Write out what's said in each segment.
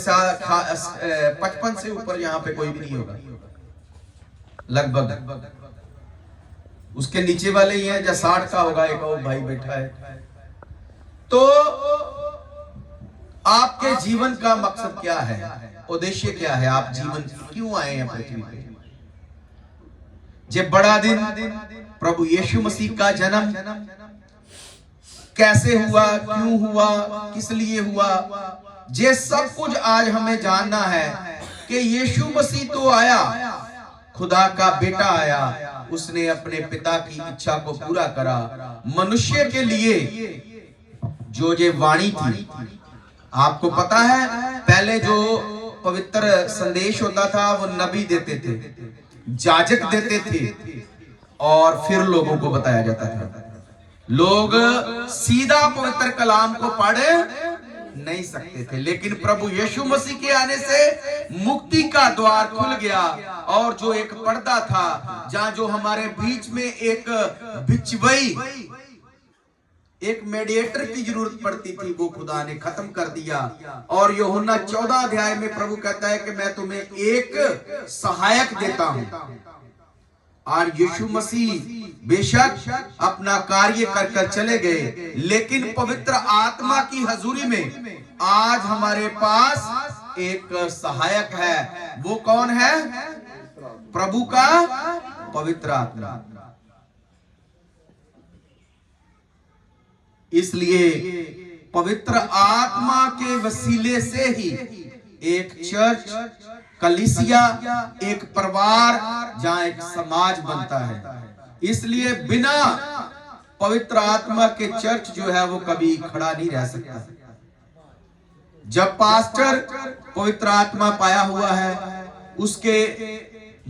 55 से ऊपर यहाँ पे कोई भी नहीं होगा लगभग। उसके नीचे वाले ही हैं, या 60 का होगा, एक और भाई बैठा है। तो आपके जीवन का मकसद क्या है, उद्देश्य क्या है, आप जीवन क्यों आए हैं पृथ्वी पे? जे बड़ा दिन प्रभु यीशु मसीह का जन्म कैसे हुआ, क्यों हुआ, किस लिए हुआ, ये सब कुछ आज हमें जानना है कि यीशु मसीह तो आया, खुदा का बेटा आया, उसने अपने पिता की इच्छा को पूरा करा। मनुष्य के लिए जो ये वाणी थी, आपको पता है पहले जो पवित्र संदेश होता था वो नबी देते थे, जाजक देते थे, और फिर लोगों को बताया जाता था। लोग सीधा पवित्र कलाम को पढ़ नहीं सकते थे, लेकिन प्रभु यीशु मसीह के आने से मुक्ति का द्वार खुल गया। और जो एक पर्दा था, जहां जो हमारे बीच में एक बिचवई, एक मेडिएटर की जरूरत पड़ती थी, वो खुदा ने खत्म कर दिया। और यूहन्ना 14 अध्याय में प्रभु कहता है कि मैं तुम्हें एक सहायक देता हूं। और यीशु मसीह बेशक अपना कार्य कर कर चले गए, लेकिन पवित्र आत्मा की हजूरी में आज हमारे पास एक सहायक है। वो कौन है? प्रभु का पवित्र आत्मा। इसलिए पवित्र आत्मा के वसीले से ही एक चर्च, कलीसिया, एक परिवार, जहां एक समाज बनता है। इसलिए बिना पवित्र आत्मा के चर्च जो है वो कभी खड़ा नहीं रह सकता। जब पास्टर पवित्र आत्मा पाया हुआ है, उसके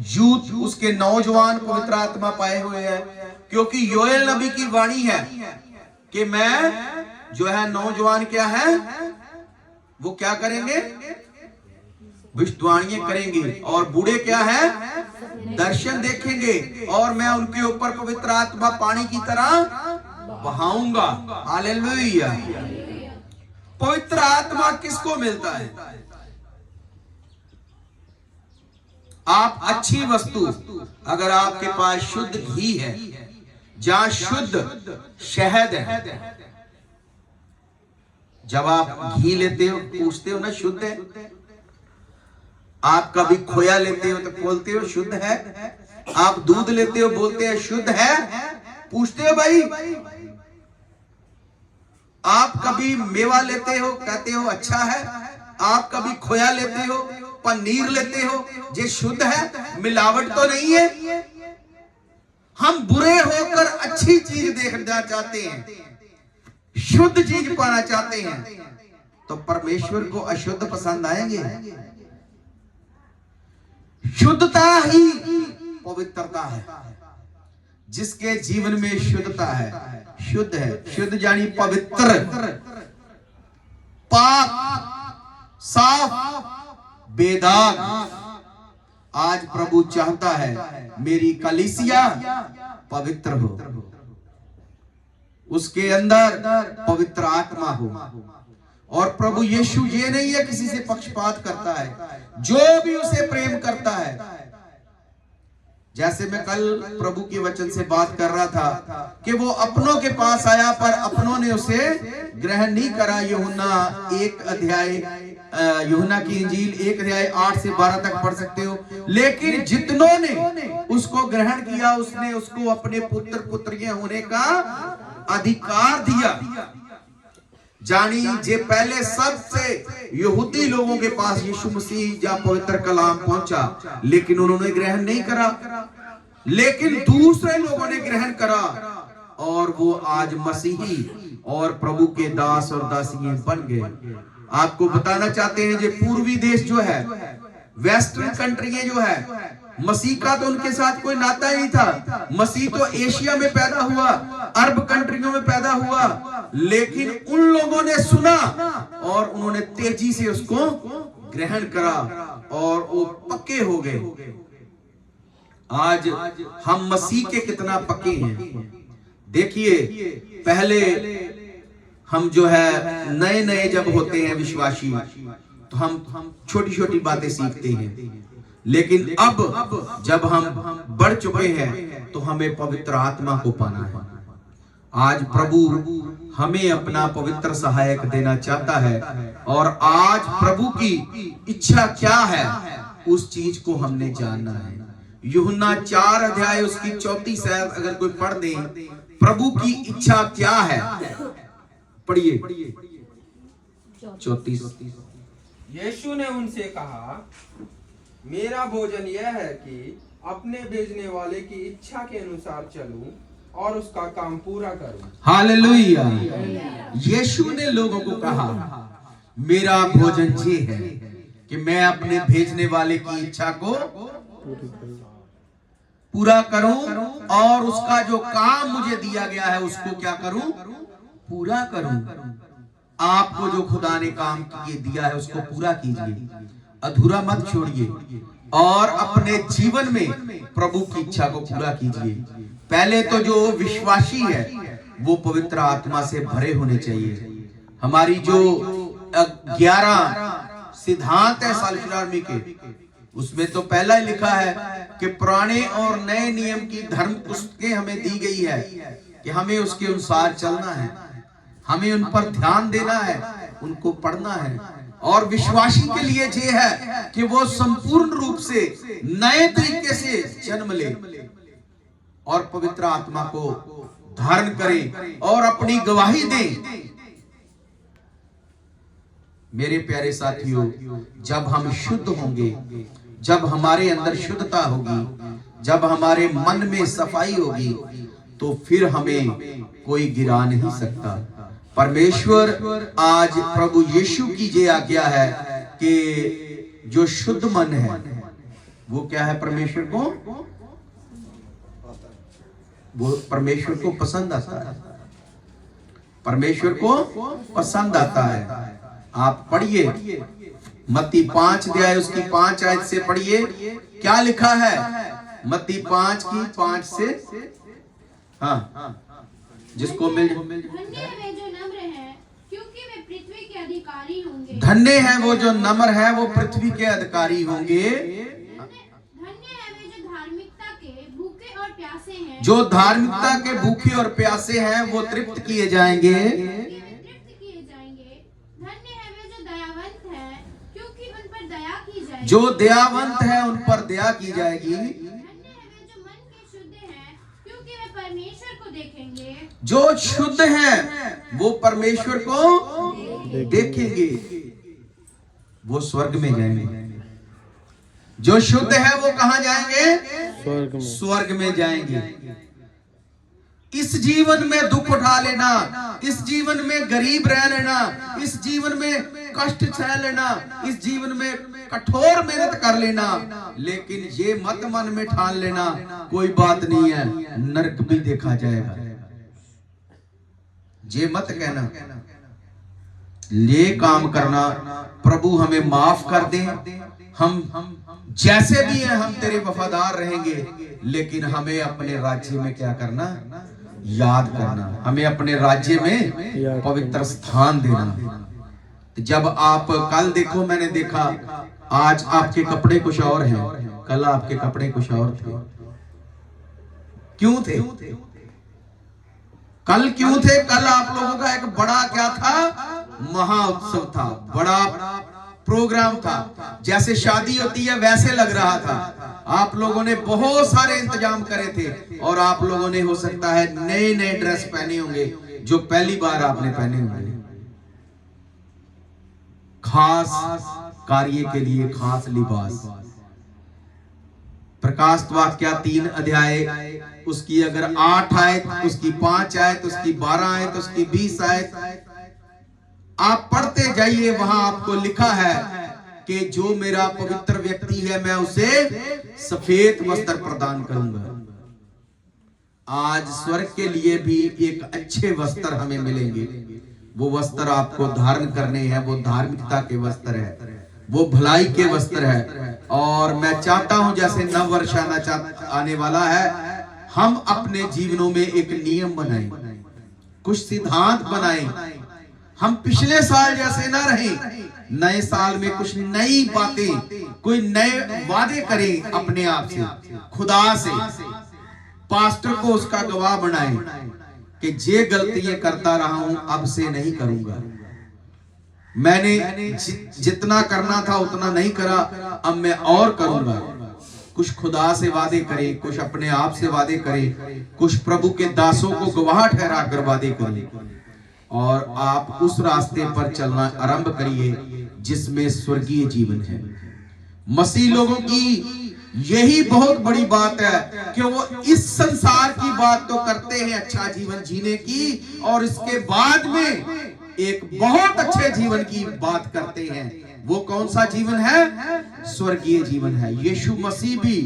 यूथ, उसके नौजवान पवित्र आत्मा पाए हुए हैं, क्योंकि योएल नबी की वाणी है कि मैं जो है नौजवान क्या है, वो क्या करेंगे? भविष्यवाणियां करेंगे। और बूढ़े क्या है? दर्शन देखेंगे। और मैं उनके ऊपर पवित्र आत्मा पानी की तरह बहाऊंगा। हालेलुया। पवित्र आत्मा किसको मिलता है? आप अच्छी वस्तु, अगर आपके पास शुद्ध घी है, जहां शुद्ध शहद है, जब आप घी लेते हो पूछते हो ना शुद्ध है। आप कभी खोया लेते हो तो बोलते हो शुद्ध है। आप दूध लेते हो बोलते हैं शुद्ध है, पूछते हो भाई। आप कभी मेवा लेते हो कहते हो अच्छा है। आप कभी खोया लेते हो, पनीर लेते हो, ये शुद्ध है, मिलावट तो नहीं है। हम बुरे होकर अच्छी चीज देखना चाहते हैं, शुद्ध चीज पाना चाहते हैं, तो परमेश्वर को अशुद्ध पसंद आएंगे? शुद्धता ही पवित्रता है। जिसके जीवन में शुद्धता है, शुद्ध है, शुद्ध यानी पवित्र, पाक, साफ, बेदाग। आज प्रभु चाहता है मेरी कलीसिया पवित्र हो, उसके अंदर पवित्र आत्मा हो। और प्रभु यीशु ये नहीं है किसी से पक्षपात करता है, जो भी उसे प्रेम करता है। जैसे मैं कल प्रभु के वचन से बात कर रहा था कि वो अपनों के पास आया पर अपनों ने उसे ग्रहण नहीं करा। यूहन्ना 1 अध्याय, यूहन्ना की इंजील 1 अध्याय 8 से 12 तक पढ़ सकते हो। लेकिन जितनों ने उसको ग्रहण किया, उसने उसको अपने पुत्र पुत्रियां होने का अधिकार दिया। जानी जे पहले सबसे यहूदी लोगों के पास यीशु मसीह या पवित्र कलाम पहुंचा, लेकिन उन्होंने ग्रहण नहीं करा। लेकिन दूसरे लोगों ने ग्रहण करा, और वो आज मसीही और प्रभु के दास और दासियां बन गए। आपको बताना चाहते हैं, जो पूर्वी देश जो है, वेस्टर्न कंट्रियां जो है, मसीह का तो उनके साथ कोई नाता ही नहीं था। मसीह तो एशिया में पैदा हुआ, अरब कंट्रियों में पैदा हुआ, लेकिन उन लोगों ने सुना और उन्होंने तेजी से उसको ग्रहण करा और वो पक्के हो गए। आज हम मसीह के कितना पक्के हैं। देखिए, पहले हम जो है नए नए जब होते हैं विश्वासी, तो हम छोटी छोटी बातें सीखते हैं, लेकिन अब जब हम बढ़ चुके हैं तो हमें पवित्र आत्मा को पाना है। आज प्रभु हमें अपना पवित्र सहायक देना चाहता है, और आज प्रभु की इच्छा क्या है उस चीज को हमने जानना है। यूहन्ना 4 अध्याय उसकी 34 आयत अगर कोई पढ़ दे, प्रभु की इच्छा क्या है, पढ़िए 34। यीशु ने उनसे कहा, मेरा भोजन यह है कि अपने भेजने वाले की इच्छा के अनुसार चलूं और उसका काम पूरा करूं। हालेलुया। यीशु ने लोगों को कहा, मेरा भोजन ये है कि मैं अपने भेजने वाले की इच्छा को पूरा करूं, और उसका जो काम मुझे दिया गया है उसको क्या करूं, पूरा करूं। आपको जो खुदा ने काम दिया है उसको पूरा कीजिए, अधूरा मत छोड़िए, और अपने जीवन में प्रभु की इच्छा को पूरा कीजिए। पहले तो जो विश्वासी है वो पवित्र आत्मा से भरे होने चाहिए। हमारी जो 11 सिद्धांत है सालिसिटर आर्मी के, उसमें तो पहला ही लिखा है कि पुराने और नए नियम की धर्म पुस्तकें हमें दी गई है कि हमें उसके अनुसार चलना है, हमें उन पर ध्यान देना है, उनको पढ़ना है। और विश्वासी के लिए ये है कि वो संपूर्ण रूप से नए तरीके से जन्म ले और पवित्र आत्मा को धारण करे और अपनी गवाही दे। मेरे प्यारे साथियों, जब हम शुद्ध होंगे, जब हमारे अंदर शुद्धता होगी, जब हमारे मन में सफाई होगी, तो फिर हमें कोई गिरा नहीं सकता। परमेश्वर आज प्रभु यीशु की ये आज्ञा है कि जो शुद्ध मन है वो क्या है, परमेश्वर को पसंद आता है, परमेश्वर को पसंद आता है। आप पढ़िए मत्ती 5 अध्याय उसकी 5 आयत से पढ़िए, क्या लिखा है मत्ती 5 की 5 से। हाँ, जिसको मिल, धन्य है वो जो नम्र है, वो पृथ्वी के अधिकारी होंगे। जो धार्मिकता के भूखे और प्यासे हैं वो तृप्त किए जाएंगे। जो दयावंत है उन पर दया की जाएगी। जो शुद्ध है वो परमेश्वर को देखेंगे, वो स्वर्ग में जाएंगे। जो शुद्ध है वो कहां जाएंगे, स्वर्ग में जाएंगे। इस जीवन में दुख उठा लेना, इस जीवन में गरीब रह लेना, इस जीवन में कष्ट सह लेना, इस जीवन में कठोर मेहनत कर लेना, लेकिन ये मत मन में ठान लेना कोई बात नहीं है, नरक भी देखा जाएगा। ये मत कहना, ले काम करना, प्रभु हमें माफ कर दे, हम जैसे भी हैं हम तेरे वफादार रहेंगे, लेकिन हमें अपने राज्य में क्या करना, याद करना, हमें अपने राज्य में पवित्र स्थान देना। जब आप कल देखो, मैंने देखा आज आपके कपड़े कुछ और हैं, कल आपके कपड़े कुछ और थे। क्यों थे? कल क्यों थे? कल आप लोगों का एक बड़ा क्या था, महा उत्सव था, बड़ा प्रोग्राम था, जैसे शादी होती है वैसे लग रहा था। आप लोगों ने बहुत सारे इंतजाम करे थे, और आप लोगों ने हो सकता है नए नए ड्रेस पहने होंगे जो पहली बार आपने पहने होंगे। खास कार्य के लिए खास लिबास। प्रकाश वाक्य 3 अध्याय उसकी अगर 8 आयत, उसकी 5 आयत, उसकी 12 आयत, उसकी 20 आयत आप पढ़ते जाइए, वहां आपको लिखा है कि जो मेरा पवित्र व्यक्ति है मैं उसे सफेद वस्त्र प्रदान करूंगा। आज स्वर्ग के लिए भी एक अच्छे वस्त्र हमें मिलेंगे। वो वस्त्र आपको धारण करने हैं, वो धार्मिकता के वस्त्र है, वो भलाई के वस्त्र है। और मैं चाहता हूं जैसे नव वर्ष आने वाला है, हम अपने जीवनों में एक नियम बनाएं, कुछ सिद्धांत बनाएं। हम पिछले साल जैसे ना रहे, नए साल में कुछ नई बातें, कोई नए वादे करें अपने आप से, खुदा से। पास्टर को उसका गवाह बनाए कि जे गलती ये करता रहा हूं अब से नहीं करूंगा, मैंने जितना करना था उतना नहीं करा, अब मैं और करूंगा। कुछ खुदा से वादे करे, कुछ अपने आप से वादे करे, कुछ प्रभु के दासों को गवाह ठहरा कर वादे करे, और आप उस रास्ते पर चलना आरंभ करिए जिसमें स्वर्गीय जीवन है। मसीह लोगों की यही बहुत बड़ी बात है कि वो इस संसार की बात तो करते हैं अच्छा जीवन जीने की, और इसके बाद में एक बहुत अच्छे जीवन की बात करते हैं। वो कौन सा जीवन है? स्वर्गीय जीवन है। यीशु मसीह भी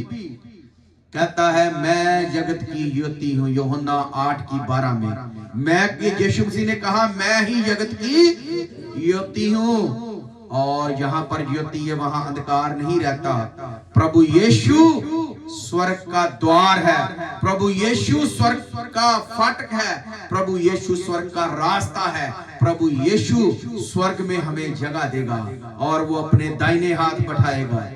कहता है मैं जगत की ज्योति हूं, यूहन्ना 8:12 में। मैं, यीशु मसीह ने कहा मैं ही जगत की ज्योति हूं, और जहां पर ज्योति है वहां अंधकार नहीं रहता। प्रभु यीशु स्वर्ग का द्वार है, प्रभु यीशु स्वर्ग का फाटक है, प्रभु यीशु स्वर्ग का रास्ता है। प्रभु यीशु स्वर्ग में हमें जगह देगा और वो अपने दाहिने हाथ बैठाएगा।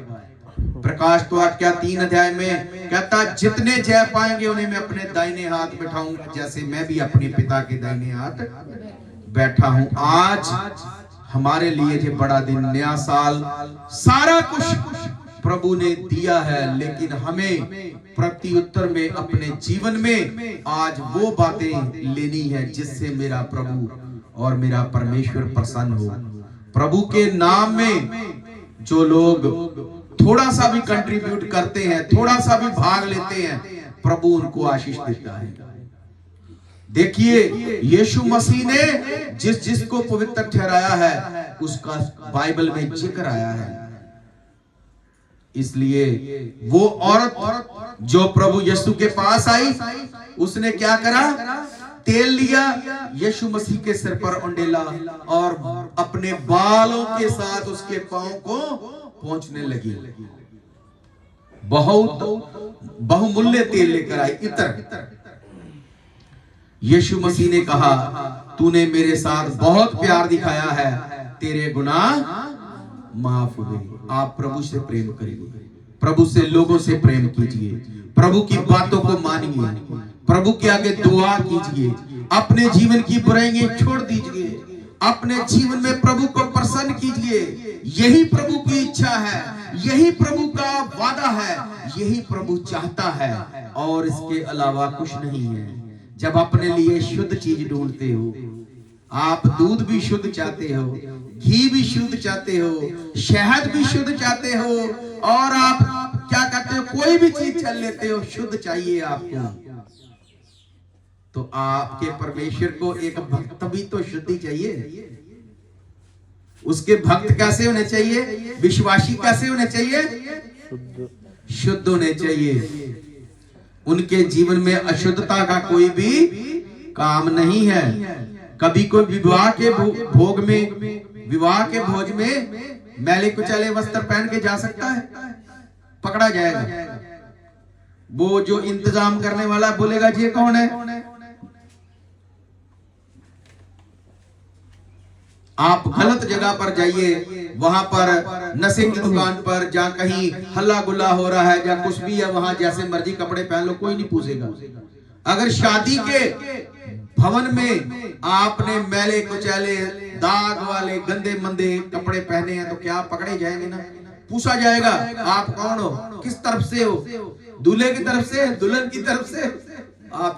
प्रकाश तो आज्ञा 3 में कहता जितने जय पाएंगे उन्हें मैं अपने दाहिने हाथ बैठाऊंगा, जैसे मैं भी अपने पिता के दाहिने हाथ बैठा हूं। आज हमारे लिए जो बड़ा दिन, नया साल, सारा कुछ प्रभु ने दिया है, लेकिन हमें प्रति उत्तर में अपने जीवन में आज वो बातें लेनी है जिससे मेरा प्रभु और मेरा परमेश्वर प्रसन्न हो। प्रभु के नाम में जो लोग थोड़ा सा भी कंट्रीब्यूट करते हैं, थोड़ा सा भी भाग लेते हैं, प्रभु उनको आशीष देता है। देखिए यीशु मसीह ने जिस जिसको पवित्र ठहराया है उसका बाइबल में जिक्र आया है। इसलिए वो औरत जो प्रभु यीशु के पास आई, उसने क्या करा? तेल लिया, यीशु मसीह के सिर पर उंडेला और अपने बालों के साथ उसके पांव को पहुंचने लगी। बहुत बहुमूल्य तेल लेकर आई, इत्र। यीशु मसीह ने कहा तूने मेरे साथ बहुत प्यार दिखाया है, तेरे गुनाह माफ हुए। आप प्रभु से प्रेम करिए, प्रभु से, लोगों से प्रेम कीजिए, प्रभु की बातों को मानिए, प्रभु के आगे दुआ कीजिए, अपने जीवन की बुराइयां छोड़ दीजिए, अपने जीवन में प्रभु को प्रसन्न कीजिए। यही प्रभु की इच्छा है, यही प्रभु का वादा है, यही प्रभु चाहता है, और इसके अलावा कुछ नहीं है। जब अपने लिए शुद्ध चीज ढूंढते हो, आप दूध भी शुद्ध चाहते हो, घी भी शुद्ध चाहते हो, शहद भी शुद्ध चाहते हो, और आप क्या करते हो? कोई भी चीज चल लेते हो, शुद्ध चाहिए आपको। तो आपके परमेश्वर को एक भक्त भी तो शुद्धि चाहिए। उसके भक्त कैसे होने चाहिए? विश्वासी कैसे होने चाहिए? शुद्ध होने चाहिए। उनके जीवन में अशुद्धता का कोई भी काम नहीं है। कभी कोई विवाह के भोग में, विवाह के भोज में मैले कुचैले वस्त्र पहन के जा सकता है? पकड़ा जाएगा। वो जो इंतजाम करने वाला बोलेगा ये कौन है? आप गलत जगह पर जाइए, वहां पर नशे की दुकान पर, जहां कहीं हल्ला गुल्ला हो रहा है, जहां कुछ भी है, वहां जैसे मर्जी कपड़े पहन लो, कोई नहीं पूछेगा। अगर शादी के भवन में आपने मैले कुचैले, दाग वाले, गंदे मंदे कपड़े पहने हैं तो क्या पकड़े जाएंगे ना? पूछा जाएगा आप कौन हो, किस तरफ से हो, दूल्हे की तरफ से, दुल्हन की तरफ से। आप